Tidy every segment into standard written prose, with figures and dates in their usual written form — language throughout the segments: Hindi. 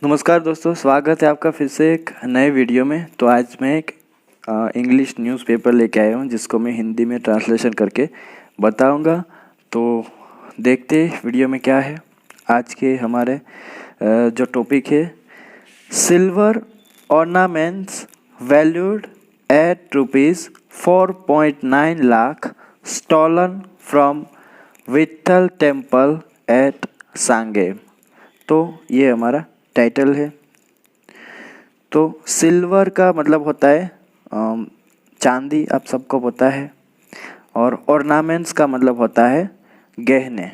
नमस्कार दोस्तों, स्वागत है आपका फिर से एक नए वीडियो में। तो आज मैं एक इंग्लिश न्यूज़पेपर लेके आया हूँ जिसको मैं हिंदी में ट्रांसलेशन करके बताऊँगा। तो देखते वीडियो में क्या है। आज के हमारे जो टॉपिक है, silver ornaments valued at rupees 4.9 lakh stolen from Vitthal temple at Sanguem. तो ये हमारा टाइटल है। तो सिल्वर का मतलब होता है चांदी, आप सबको पता है। और ऑर्नामेंट्स का मतलब होता है गहने,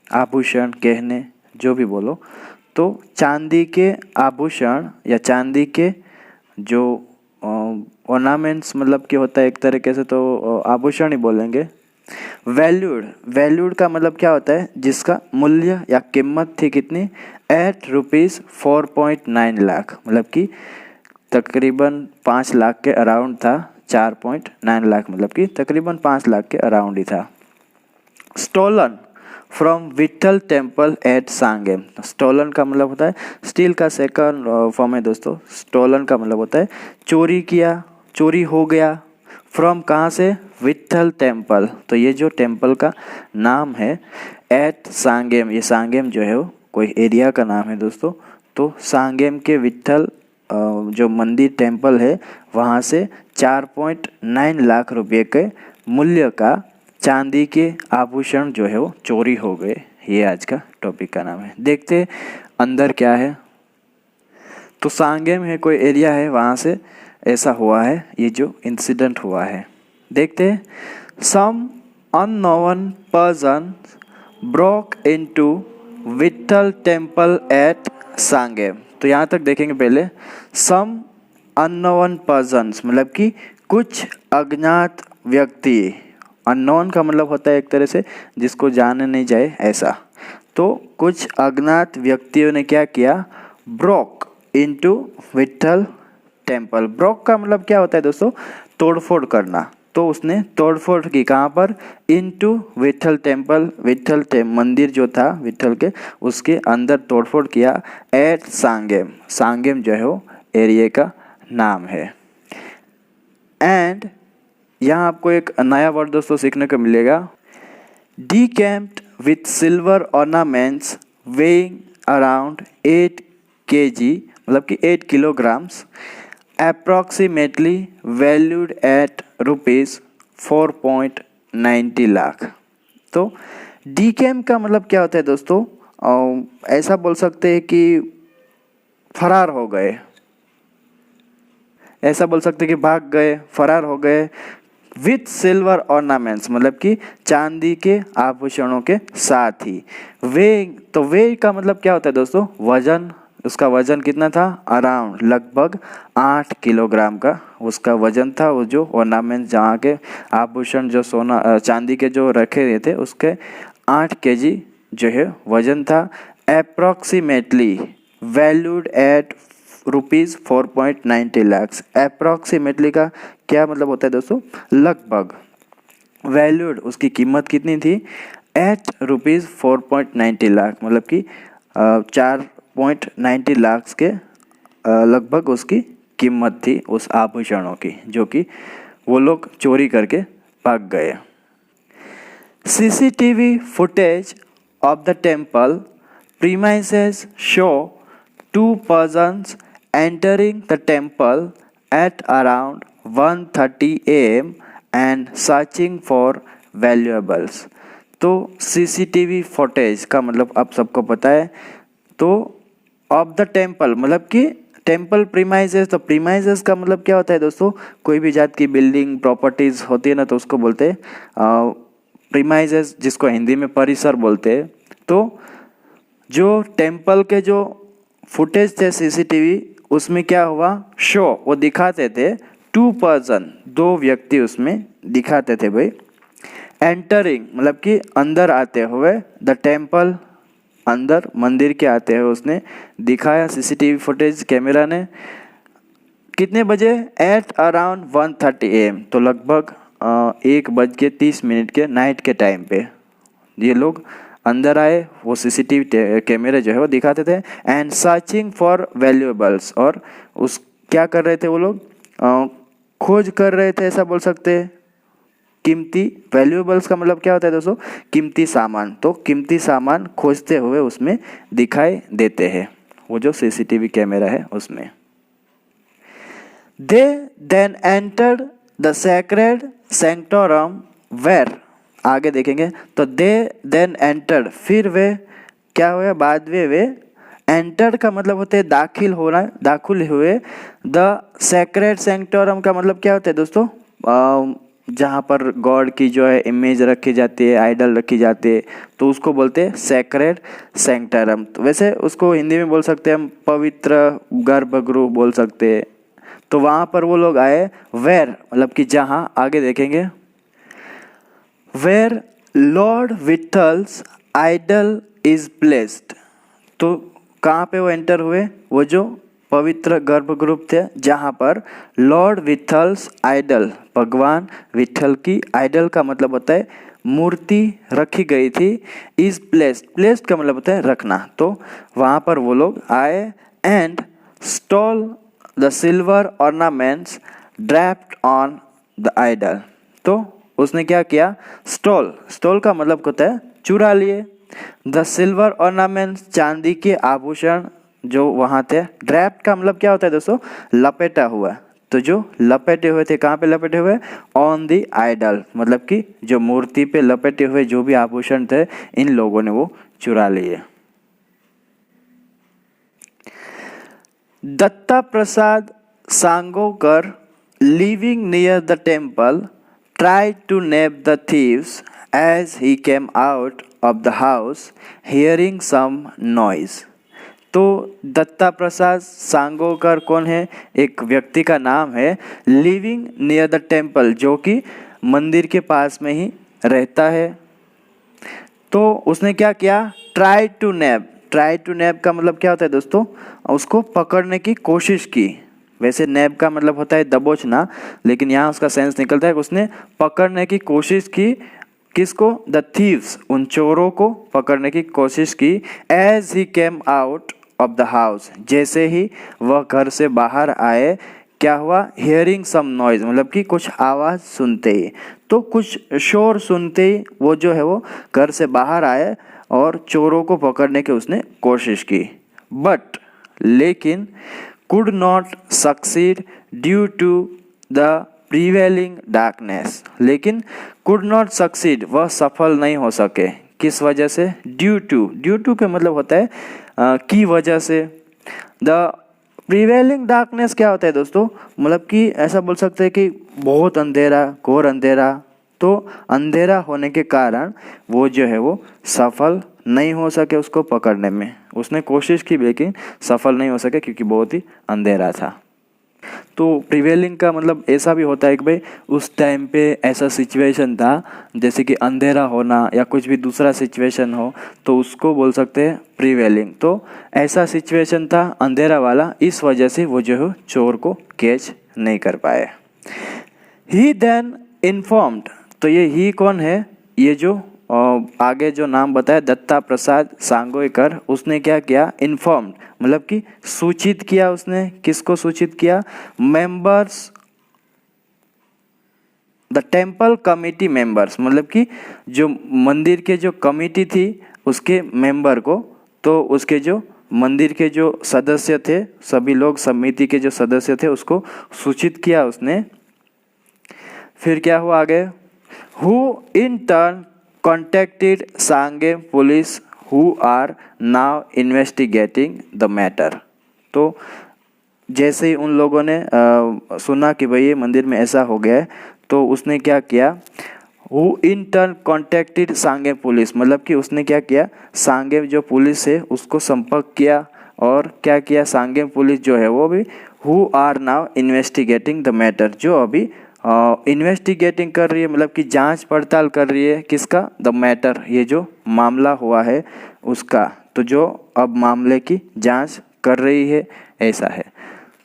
आभूषण, गहने, जो भी बोलो। तो चांदी के आभूषण या चांदी के जो ऑर्नामेंट्स मतलब कि होता है एक तरीके से, तो आभूषण ही बोलेंगे। वैल्यूड का मतलब क्या होता है, जिसका मूल्य या कीमत थी कितनी, एट रुपीज़ 4.9 लाख, मतलब कि तकरीबन 5 लाख के अराउंड था। 4.9 लाख मतलब कि तकरीबन 5 लाख के अराउंड ही था। Stolen from Vitthal temple at Sanguem. Stolen का मतलब होता है, स्टील का सेकंड फॉर्म है दोस्तों। स्टोलन का मतलब होता है चोरी किया, चोरी हो गया। फ्रॉम कहाँ से, विट्ठल टेम्पल। तो ये जो टेम्पल का नाम है एट सांगेम, ये सांगेम जो है वो कोई एरिया का नाम है दोस्तों। तो सांगेम के विट्ठल जो मंदिर टेम्पल है, वहाँ से 4.9 लाख रुपए के मूल्य का चांदी के आभूषण जो है वो चोरी हो गए। ये आज का टॉपिक का नाम है। देखते अंदर क्या है। तो सांगेम है कोई एरिया है, वहाँ से ऐसा हुआ है, ये जो इंसिडेंट हुआ है। देखते हैं। Some unknown person broke into Vitthal temple at Sanguem. तो यहाँ तक देखेंगे पहले। सम अननोन पर्सन्स मतलब कि कुछ अज्ञात व्यक्ति। अननोन का मतलब होता है एक तरह से जिसको जाने नहीं जाए ऐसा। तो कुछ अज्ञात व्यक्तियों ने क्या किया, broke into Vitthal temple. Broke का मतलब क्या होता है दोस्तों, तोड़फोड़ करना। तो उसने तोड़फोड़ की कहाँ पर, इनटू विट्ठल टेम्पल, मंदिर जो था विट्ठल के, उसके अंदर तोड़फोड़ किया। एट सांगेम, सांगेम जो है वो एरिया का नाम है। एंड यहाँ आपको एक नया वर्ड दोस्तों सीखने को मिलेगा, decamped with silver ornaments weighing around 8 kg, मतलब कि 8 kilograms, approximately valued at rupees 4.90 lakh. तो डीकैम्प का मतलब क्या होता है दोस्तों, ऐसा बोल सकते हैं कि फरार हो गए, ऐसा बोल सकते हैं कि भाग गए, फरार हो गए। विथ सिल्वर ऑर्नामेंट्स मतलब कि चांदी के आभूषणों के साथ ही। वेइंग, तो वेइंग का मतलब क्या होता है दोस्तों, वजन। उसका वजन कितना था, अराउंड लगभग 8 किलोग्राम का उसका वजन था। वो जो ऑर्नामेंट, जहाँ के आभूषण जो सोना चांदी के जो रखे गए थे, उसके 8 kg जो है वजन था। Approximately valued at rupees 4.90 lakh. Approximately का क्या मतलब होता है दोस्तों, लगभग। वैल्यूड, उसकी कीमत कितनी थी, एट रुपीज़ 4.90 लाख, मतलब कि 4.90 लाख के लगभग उसकी कीमत थी उस आभूषणों की, जो कि वो लोग चोरी करके भाग गए। CCTV footage of the temple premises show two persons entering the temple at around 1:30 am and searching for valuables। तो CCTV फुटेज का मतलब आप सबको पता है। तो ऑफ द टेम्पल मतलब कि टेम्पल प्रीमाइजेस, तो प्रीमाइजेस का मतलब क्या होता है दोस्तों, कोई भी जात की बिल्डिंग प्रॉपर्टीज होती है ना, तो उसको बोलते हैं प्रीमाइजेस, जिसको हिंदी में परिसर बोलते हैं। तो जो टेम्पल के जो फुटेज थे CCTV, उसमें क्या हुआ, शो, वो दिखाते थे टू पर्सन, दो व्यक्ति उसमें दिखाते थे भाई। एंटरिंग मतलब कि अंदर आते हुए, द टेम्पल, अंदर मंदिर के आते हुए उसने दिखाया CCTV फुटेज कैमरा ने। कितने बजे, एट अराउंड 1:30 am, तो लगभग 1:30 के नाइट के टाइम पे ये लोग अंदर आए, वो सीसीटीवी कैमरे जो है वो दिखाते थे। एंड सर्चिंग फॉर वैल्यूएबल्स, और उस क्या कर रहे थे वो लोग, खोज कर रहे थे, ऐसा बोल सकते हैं। कीमती, वैल्यूएबल्स का मतलब क्या होता है दोस्तों, कीमती सामान। तो कीमती सामान खोजते हुए उसमें दिखाई देते हैं, वो जो सीसीटीवी कैमरा है उसमें। They then entered the sacred sanctorum where, आगे देखेंगे तो दे देन एंटर्ड, फिर वे क्या हुए, बाद में वे, एंटर का मतलब होता है दाखिल होना, दाखिल हुए। द सैक्रेड सैंक्टोरम का मतलब क्या होता है दोस्तों, जहाँ पर गॉड की जो है इमेज रखी जाती है, आइडल रखी जाती है, तो उसको बोलते हैं सैक्रेड सैंक्टोरम। तो वैसे उसको हिंदी में बोल सकते हैं हम पवित्र गर्भगृह बोल सकते हैं। तो वहाँ पर वो लोग आए, वेयर मतलब कि जहाँ, आगे देखेंगे, where lord Vitthal's idol is placed. तो कहाँ पे वो एंटर हुए, वो जो पवित्र गर्भगृह थे जहाँ पर लॉर्ड विठल्स आइडल, भगवान विठल की, आइडल का मतलब होता है मूर्ति रखी गई थी। इज प्लेस्ड, प्लेस्ड का मतलब होता है रखना। तो वहाँ पर वो लोग आए and stole the silver ornaments draped on the idol. तो उसने क्या किया, स्टॉल, स्टॉल का मतलब होता है चुरा लिए। द सिल्वर ऑर्नामेंट्स, चांदी के आभूषण जो वहाँ थे। ड्रैप्ड का मतलब क्या होता है दोस्तों, लपेटा हुआ। तो जो लपेटे हुए थे, कहाँ पे लपेटे हुए, ऑन द आइडल, मतलब कि जो मूर्ति पे लपेटे हुए जो भी आभूषण थे, इन लोगों ने वो चुरा लिए। दत्ता प्रसाद सांगोकर living near the temple tried to nab the thieves as he came out of the house hearing some noise। तो दत्ता प्रसाद सांगोकर कौन है, एक व्यक्ति का नाम है, लिविंग नियर द टेम्पल, जो कि मंदिर के पास में ही रहता है। तो उसने क्या किया, try to nab, try to nab का मतलब क्या होता है दोस्तों, उसको पकड़ने की कोशिश की। वैसे नैब का मतलब होता है दबोचना, लेकिन यहाँ उसका सेंस निकलता है कि उसने पकड़ने की कोशिश की। किसको, द थीव्स, उन चोरों को पकड़ने की कोशिश की। As he came out of the house, जैसे ही वह घर से बाहर आए, क्या हुआ, हियरिंग सम नॉइज, मतलब कि कुछ आवाज़ सुनते ही, तो कुछ शोर सुनते ही वो जो है वो घर से बाहर आए और चोरों को पकड़ने की उसने कोशिश की। बट, लेकिन, could not succeed due to the prevailing darkness, लेकिन could not succeed, वह सफल नहीं हो सके। किस वजह से, due to का मतलब होता है की वजह से। the prevailing darkness क्या होता है दोस्तों, मतलब कि ऐसा बोल सकते हैं कि बहुत अंधेरा, घोर अंधेरा। तो अंधेरा होने के कारण वो जो है वो सफल नहीं हो सके उसको पकड़ने में। उसने कोशिश की लेकिन सफल नहीं हो सके क्योंकि बहुत ही अंधेरा था। तो प्रिवेलिंग का मतलब ऐसा भी होता है कि भाई उस टाइम पे ऐसा सिचुएशन था, जैसे कि अंधेरा होना या कुछ भी दूसरा सिचुएशन हो, तो उसको बोल सकते हैं प्रिवेलिंग। तो ऐसा सिचुएशन था अंधेरा वाला, इस वजह से वो जो है चोर को कैच नहीं कर पाए। ही देन इन्फॉर्म्ड, तो ये ही कौन है, ये जो आगे जो नाम बताया दत्ता प्रसाद सांगोकर, उसने क्या किया, इन्फॉर्म्ड मतलब कि सूचित किया। उसने किसको सूचित किया, members, the temple committee members, मतलब कि जो मंदिर के जो कमिटी थी उसके मेंबर को। तो उसके जो मंदिर के जो सदस्य थे, सभी लोग समिति के जो सदस्य थे उसको सूचित किया उसने। फिर क्या हुआ आगे, who in turn contacted Sanguem police who are now investigating the matter। तो जैसे ही उन लोगों ने सुना कि भाई ये मंदिर में ऐसा हो गया है, तो उसने क्या किया, who in turn contacted Sanguem police, मतलब कि उसने क्या किया, सांगे जो पुलिस है उसको संपर्क किया। और क्या किया, सांगे पुलिस जो है वो भी who are now investigating the matter, जो अभी इन्वेस्टिगेटिंग कर रही है, मतलब कि जांच पड़ताल कर रही है। किसका, द मैटर, ये जो मामला हुआ है उसका। तो जो अब मामले की जांच कर रही है, ऐसा है।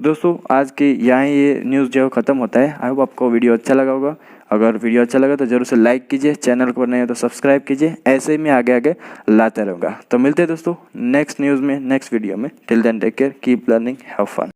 दोस्तों आज की यहाँ ये न्यूज़ जो ख़त्म होता है। आई होप आपको वीडियो अच्छा लगा होगा। अगर वीडियो अच्छा लगा तो जरूर से लाइक कीजिए, चैनल पर नए हो तो सब्सक्राइब कीजिए। ऐसे ही मैं आगे आगे लाता रहूँगा। तो मिलते हैं दोस्तों नेक्स्ट न्यूज़ में, नेक्स्ट वीडियो में। Till then take care, keep learning, have fun.